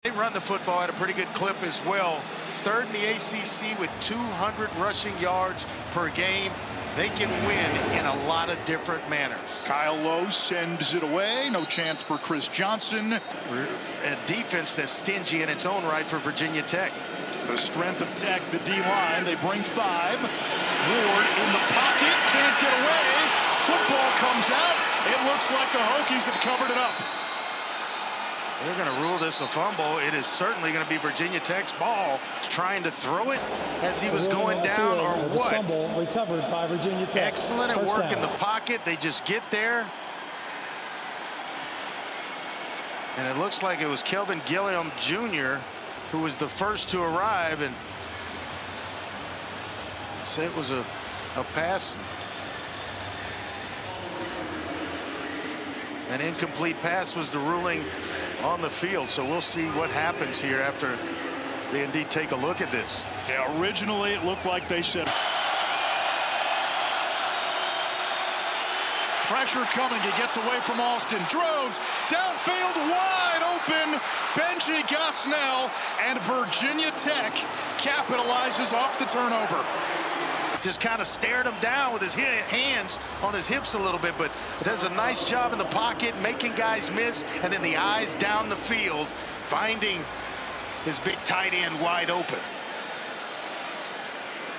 They run the football at a pretty good clip as well. Third in the ACC with 200 rushing yards per game. They can win in a lot of different manners. Kyle Lowe sends it away. No chance for Chris Johnson. A defense that's stingy in its own right for Virginia Tech. The strength of Tech, the D-line. They bring 5. Ward in the pocket. Can't get away. Football comes out. It looks like the Hokies have covered it up. They're going to rule this a fumble. It is certainly going to be Virginia Tech's ball. Trying to throw it as he was going down or what? Fumble recovered by Virginia Tech. Excellent at work in the pocket. They just get there. And it looks like it was Kelvin Gilliam Jr. who was the first to arrive. And say it was a pass. An incomplete pass was the ruling on the field, so we'll see what happens here after they indeed take a look at this. Yeah, originally it looked like they said pressure coming. He gets away from Alston. Drones downfield, wide open. Benji Gosnell, and Virginia Tech capitalizes off the turnover. Just kind of stared him down with his hands on his hips a little bit, but it does a nice job in the pocket, making guys miss, and then the eyes down the field, finding his big tight end wide open.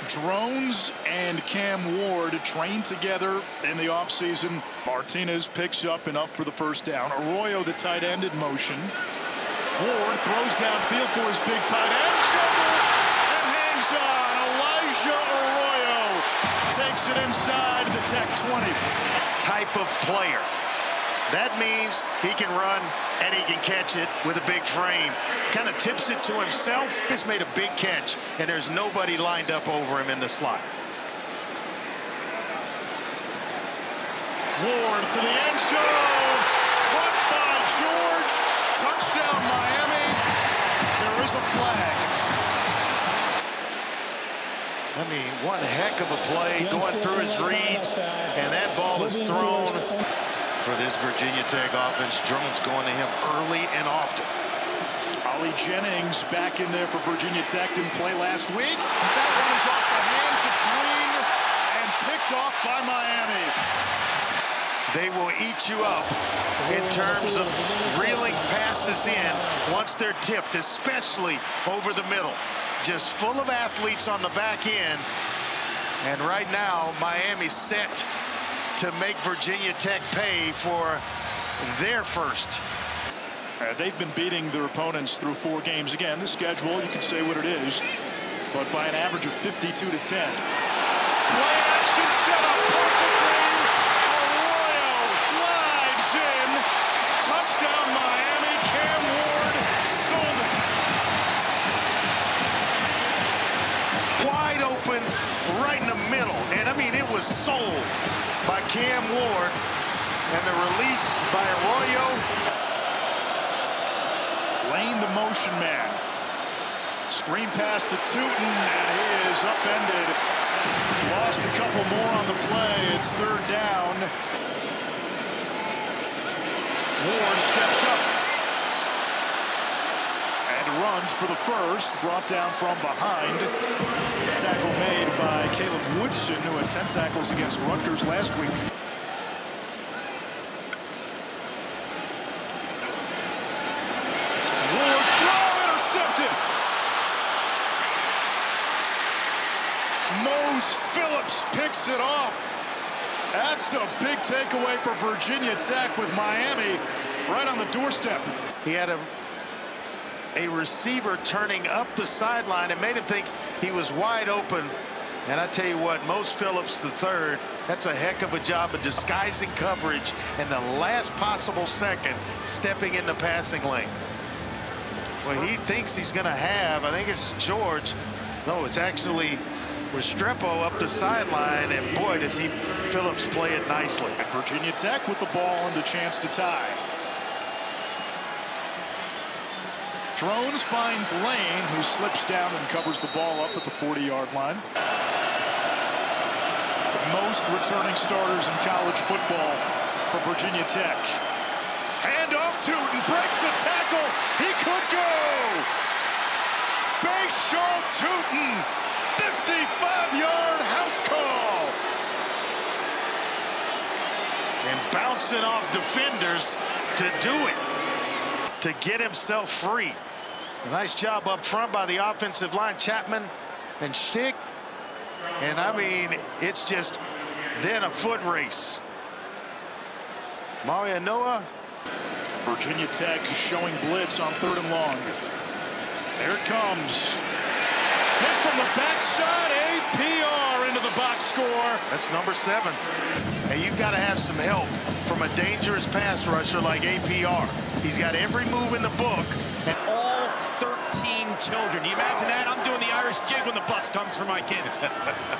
Drones and Cam Ward trained together in the offseason. Martinez picks up enough for the first down. Arroyo, the tight end, in motion. Ward throws downfield for his big tight end, shovels and hangs on. Elijah Arroyo takes it inside the Tech 20. Type of player. That means he can run and he can catch it with a big frame. Kind of tips it to himself. He's made a big catch, and there's nobody lined up over him in the slot. Ward to the end zone. Caught by George. Touchdown, Miami. There is a flag. I mean, one heck of a play going through his reads, and that ball is thrown for this Virginia Tech offense. Drones going to him early and often. Ollie Jennings back in there for Virginia Tech. Didn't play last week. That one is off the hands of Green and picked off by Miami. They will eat you up in terms of reeling passes in once they're tipped, especially over the middle. Just full of athletes on the back end. And right now, Miami's set to make Virginia Tech pay for their first. They've been beating their opponents through 4 games. Again, the schedule, you can say what it is, but by an average of 52-10. Play action set up perfectly. Arroyo glides in. Touchdown, Miami. Cam Ward sold it. Wide open, right in the middle. And I mean, it was sold by Cam Ward. And the release by Arroyo. Lane, the motion man. Screen pass to Tootin, and he is upended. Lost a couple more on the play. It's 3rd down. Ward steps up and runs for the first. Brought down from behind. Tackle made by Caleb Woodson, who had 10 tackles against Rutgers last week. Ward's throw intercepted. Mose Phillips picks it off. That's a big takeaway for Virginia Tech with Miami right on the doorstep. He had a receiver turning up the sideline and made him think he was wide open. And I tell you what, Mose Phillips III, that's a heck of a job of disguising coverage in the last possible second, stepping in the passing lane. Well, he thinks he's going to have, I think it's George. No, it's actually Restrepo up the sideline, and boy, does Phillips play it nicely. Virginia Tech with the ball and the chance to tie. Drones finds Lane, who slips down and covers the ball up at the 40-yard line. The most returning starters in college football for Virginia Tech. Hand off Tootin, breaks a tackle. He could go. Marshall Tootin, 55-yard house call. And bouncing off defenders to do it, to get himself free. Nice job up front by the offensive line, Chapman and Stick. And I mean, it's just then a foot race. Mario Noah. Virginia Tech showing blitz on 3rd and long. There it comes. Hit from the backside, APR into the box score. That's number 7. And you've got to have some help from a dangerous pass rusher like APR. He's got every move in the book. And all 13 children. You imagine that? I'm doing the Irish jig when the bus comes for my kids.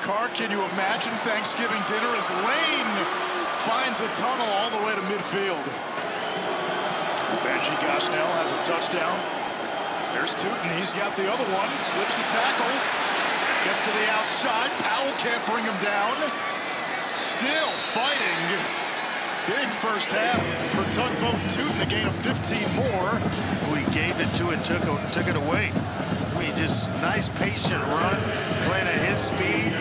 Carr, can you imagine Thanksgiving dinner as Lane finds a tunnel all the way to midfield? Benji Gosnell has a touchdown. There's Tootin. He's got the other one. Slips a tackle. Gets to the outside. Powell can't bring him down. Still fighting. Big first half for Tugboat Tootin. A gain of 15 more. We gave it to it, took it away. I mean, just nice patient run, playing at his speed.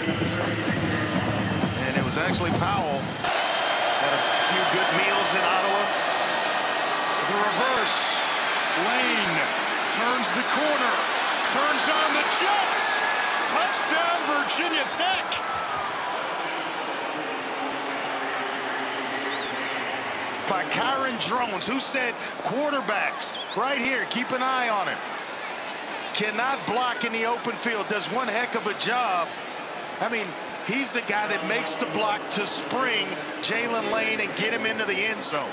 And it was actually Powell. Had a few good meals in Ottawa. The reverse. Lane turns the corner. Turns on the Jets. Touchdown, Virginia Tech. By Kyron Drones, who said quarterbacks right here, keep an eye on him. Cannot block in the open field, does one heck of a job. I mean, he's the guy that makes the block to spring Jalen Lane and get him into the end zone.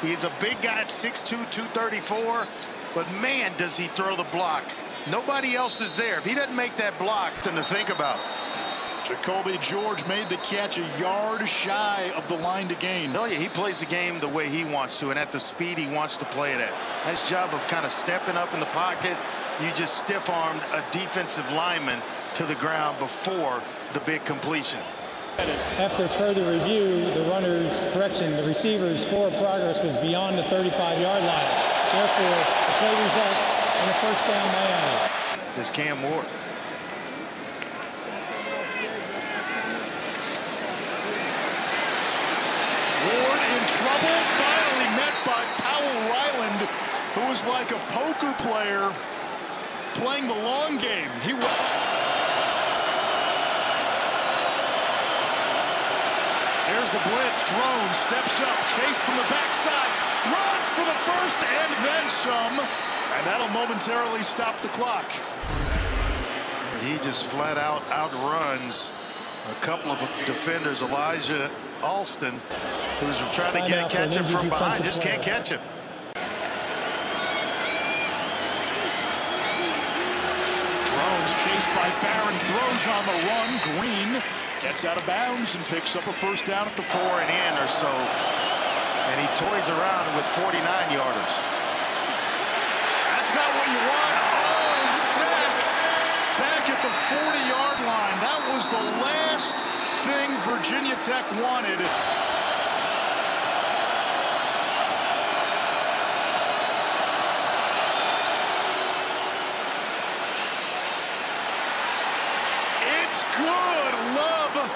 He's a big guy at 6'2", 234, but man, does he throw the block. Nobody else is there. If he doesn't make that block, then to think about it. Jacoby George made the catch a yard shy of the line to gain. Oh, yeah, he plays the game the way he wants to and at the speed he wants to play it at. Nice job of kind of stepping up in the pocket. You just stiff-armed a defensive lineman to the ground before the big completion. After further review, the receiver's forward progress was beyond the 35-yard line. Therefore, the play results in a first down Miami. Is Cam Ward. Ward in trouble, finally met by Powell Ryland, who was like a poker player playing the long game. There's the blitz. Drone steps up, chased from the backside, runs for the first and then some, and that'll momentarily stop the clock. He just flat out outruns a couple of defenders. Elijah Alston, who's trying to catch him from behind, just can't catch him. Drones chased by Barron, throws on the run. Green gets out of bounds and picks up a first down at the 4 and in or so. And he toys around with 49-yarders. That's not what you want. Oh, sacked back at the 40-yard line. That was the last thing Virginia Tech wanted. It's good. Love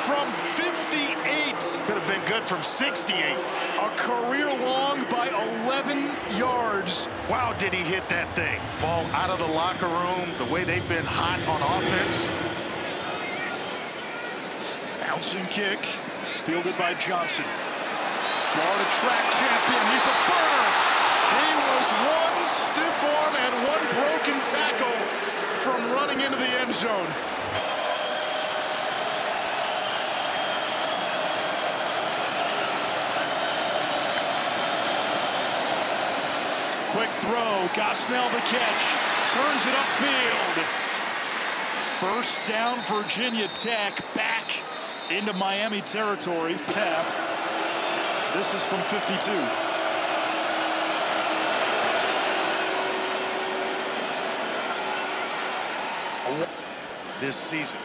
from 58. Could have been good from 68. A career long by 11 yards. Wow, did he hit that thing. Ball out of the locker room, the way they've been hot on offense. Bouncing kick, fielded by Johnson. Florida track champion, he's a burner. He was one stiff arm and one broken tackle from running into the end zone. Quick throw, Gosnell the catch, turns it upfield. First down, Virginia Tech, back into Miami territory. Half. This is from 52. This season.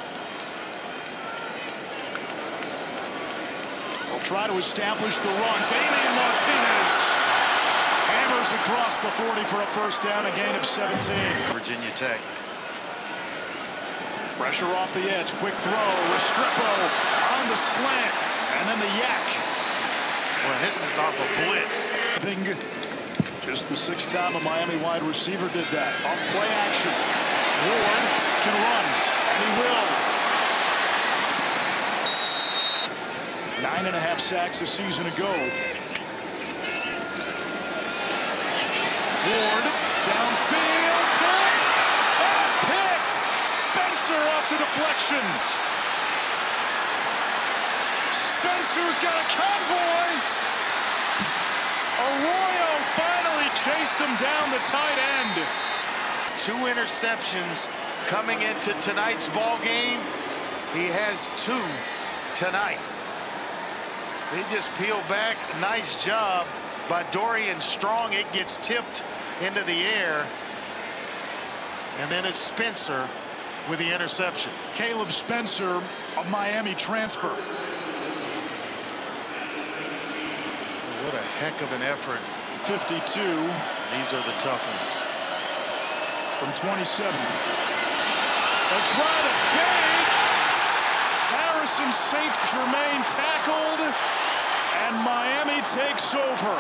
Will try to establish the run. Damian Martinez hammers across the 40 for a first down, a gain of 17. Virginia Tech. Pressure off the edge. Quick throw. Restrepo on the slant. And then the yak. Well, this is off a blitz. Just the sixth time a Miami wide receiver did that. Off play action. Ward can run. And he will. 9.5 sacks a season ago. Ward downfield. Tipped. And picked. Spencer off the deflection. Spencer's got a convoy. Arroyo finally chased him down the tight end. 2 interceptions coming into tonight's ball game. He has 2 tonight. They just peel back. Nice job by Dorian Strong. It gets tipped into the air. And then it's Spencer with the interception. Caleb Spencer, a Miami transfer. What a heck of an effort. 52. These are the tough ones. From 27. They try to fake. Harrison St. Germain tackled. And Miami takes over.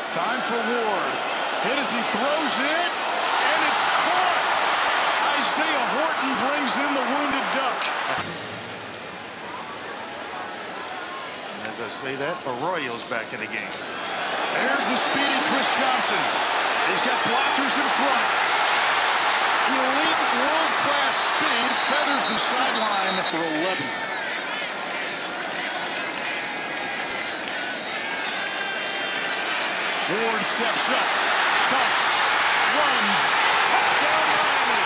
Time for Ward. Hit as he throws it. And it's caught. Isaiah Horton brings in the wounded duck. As I say that, Arroyo's back in the game. There's the speedy Chris Johnson. He's got blockers in front. Elite world-class speed feathers the sideline for 11. Ward steps up, tucks, runs, touchdown Miami.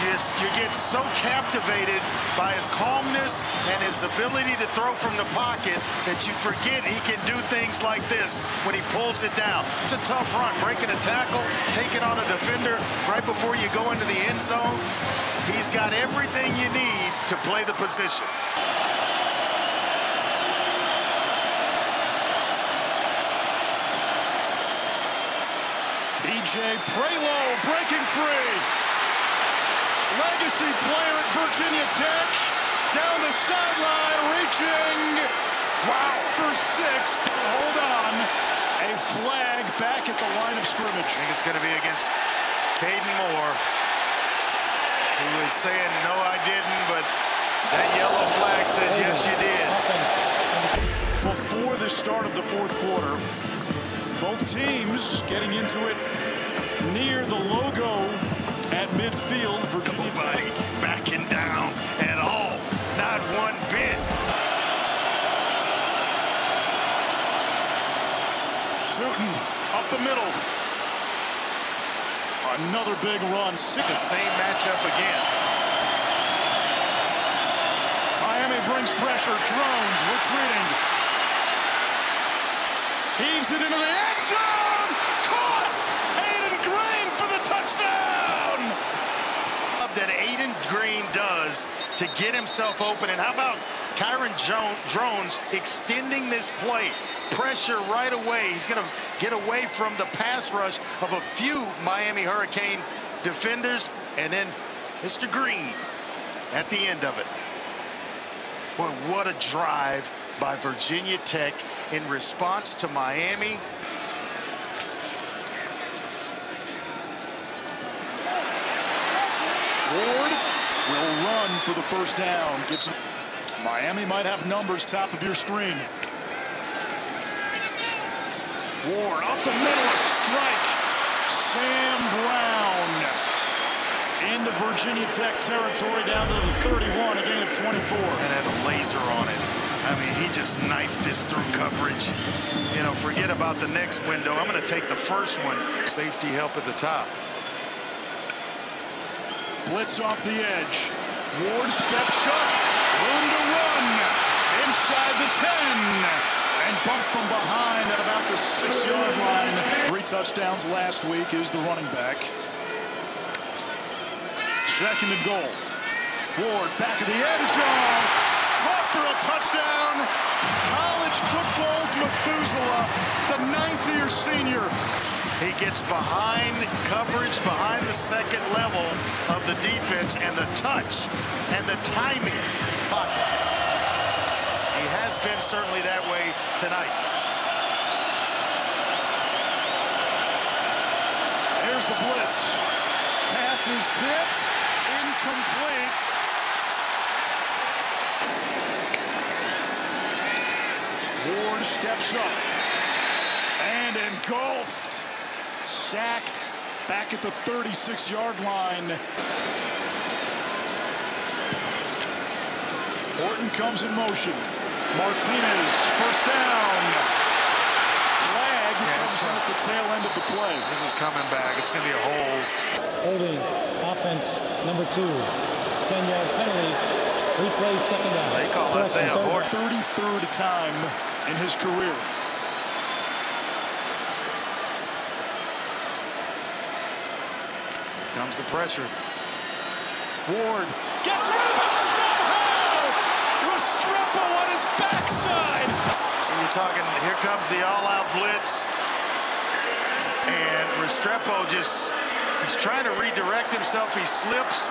Yes, you get so captivated by his calmness and his ability to throw from the pocket that you forget he can do things like this when he pulls it down. It's a tough run, breaking a tackle, taking on a defender right before you go into the end zone. He's got everything you need to play the position. BJ Prelo breaking free. Legacy player at Virginia Tech. Down the sideline, reaching. Wow, for 6. Hold on. A flag back at the line of scrimmage. I think it's going to be against Caden Moore. He was saying, no, I didn't, but that yellow flag says, yes, you did. Before the start of the fourth quarter, both teams getting into it near the logo at midfield. Virginia Tech backing down at all. Not one bit. Tootin up the middle. Another big run. The same matchup again. Miami brings pressure. Drones retreating. Heaves it into the end zone. Caught. Aiden Green for the touchdown. That Aiden Green does to get himself open. And how about Kyron Drones extending this play? Pressure right away. He's going to get away from the pass rush of a few Miami Hurricane defenders. And then Mr. Green at the end of it. Boy, what a drive by Virginia Tech in response to Miami. Ward will run for the first down. Miami might have numbers top of your screen. Ward up the middle, a strike. Sam Brown into Virginia Tech territory down to the 31, a gain of 24. And had a laser on it. I mean, he just knifed this through coverage. You know, forget about the next window. I'm going to take the first one. Safety help at the top. Blitz off the edge. Ward steps up. Room to run. Inside the 10. And bumped from behind at about the 6-yard line. 3 touchdowns last week is the running back. 2nd and goal. Ward back of the end zone. Caught for a touchdown. College football's Methuselah, the ninth-year senior. He gets behind coverage, behind the second level of the defense, and the touch and the timing. He has been certainly that way tonight. Here's the blitz. Pass is tipped, incomplete. Ward steps up and engulfed. Sacked back at the 36-yard line. Horton comes in motion. Martinez, first down. Flag comes in at the tail end of the play. This is coming back. It's going to be a hold. Holding, offense, number 2. 10-yard penalty. Replays second down. They call Isaiah Horton. 33rd time in his career. Comes the pressure. Ward gets rid of it somehow. Restrepo on his backside. And you're talking, here comes the all-out blitz. And Restrepo he's trying to redirect himself. He slips,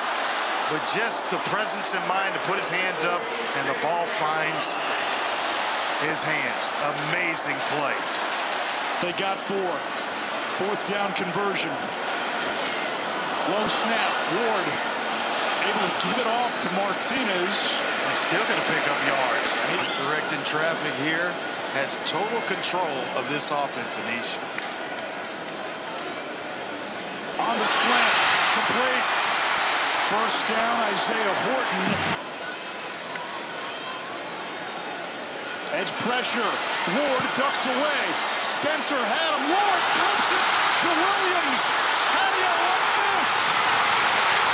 but just the presence in mind to put his hands up, and the ball finds his hands. Amazing play. They got 4. Fourth down conversion. Low snap. Ward able to give it off to Martinez. He's still going to pick up yards. Directing traffic here. Has total control of this offense, Anish. On the slant. Complete. First down, Isaiah Horton. Edge pressure. Ward ducks away. Spencer had him. Ward flips it to Williams. How do you like this?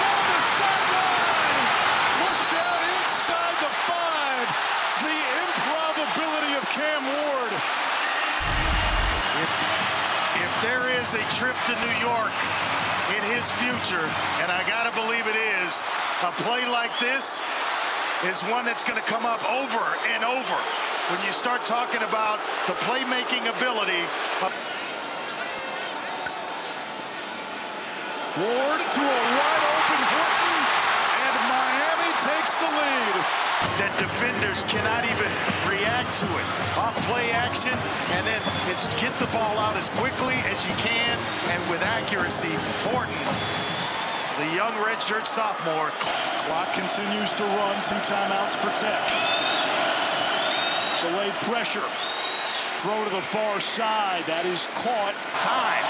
Down the sideline. Pushed out inside the 5. The improbability of Cam Ward. If there is a trip to New York in his future, and I got to believe it is, a play like this is one that's going to come up over and over when you start talking about the playmaking ability. Ward to a wide open Horton, and Miami takes the lead. That defenders cannot even react to it. Off play action, and then it's get the ball out as quickly as you can and with accuracy. Horton, the young redshirt sophomore. Clock continues to run. 2 timeouts for Tech. Delayed pressure. Throw to the far side. That is caught. Time.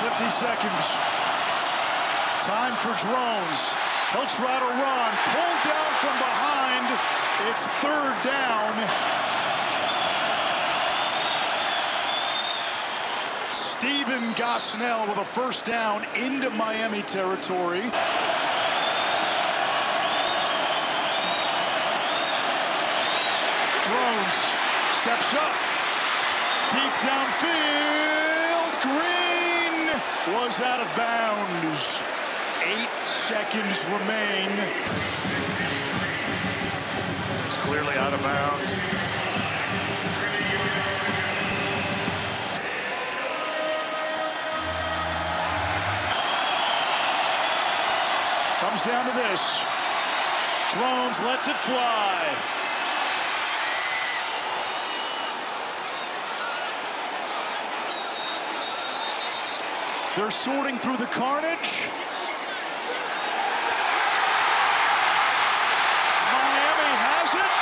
50 seconds. Time for Drones. He'll try to run. Pulled down from behind. It's 3rd down. Stephen Gosnell with a first down into Miami territory. Drones steps up. Deep downfield. Green was out of bounds. 8 seconds remain. It's clearly out of bounds. Comes down to this. Drones lets it fly. They're sorting through the carnage. Miami has it.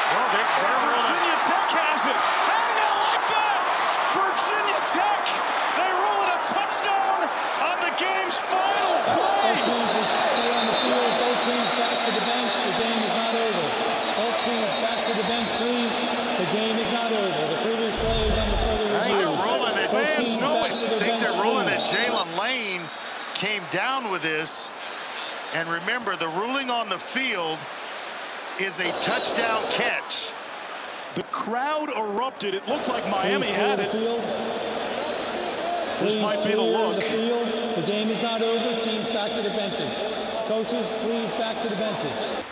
Well, Virginia Tech has it. How do you like that? Virginia Tech. They roll it a touchdown on the game's final play. Both teams back to the bench. The game is not over. Both teams back to the bench, please. The game is not over. The previous play is under further review. I think they're ruling it. Fans know it. I think they're ruling that Jalen Lane came down with this. And remember, the ruling on the field is a touchdown catch. The crowd erupted. It looked like Miami had it. This might be the look. The game is not over. Teams back to the benches. Coaches, please back to the benches.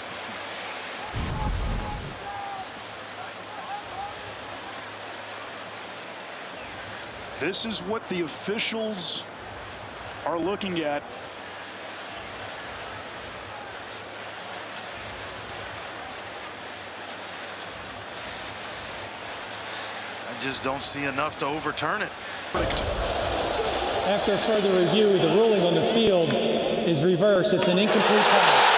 This is what the officials are looking at. I just don't see enough to overturn it. After further review, the ruling on the field is reversed. It's an incomplete pass.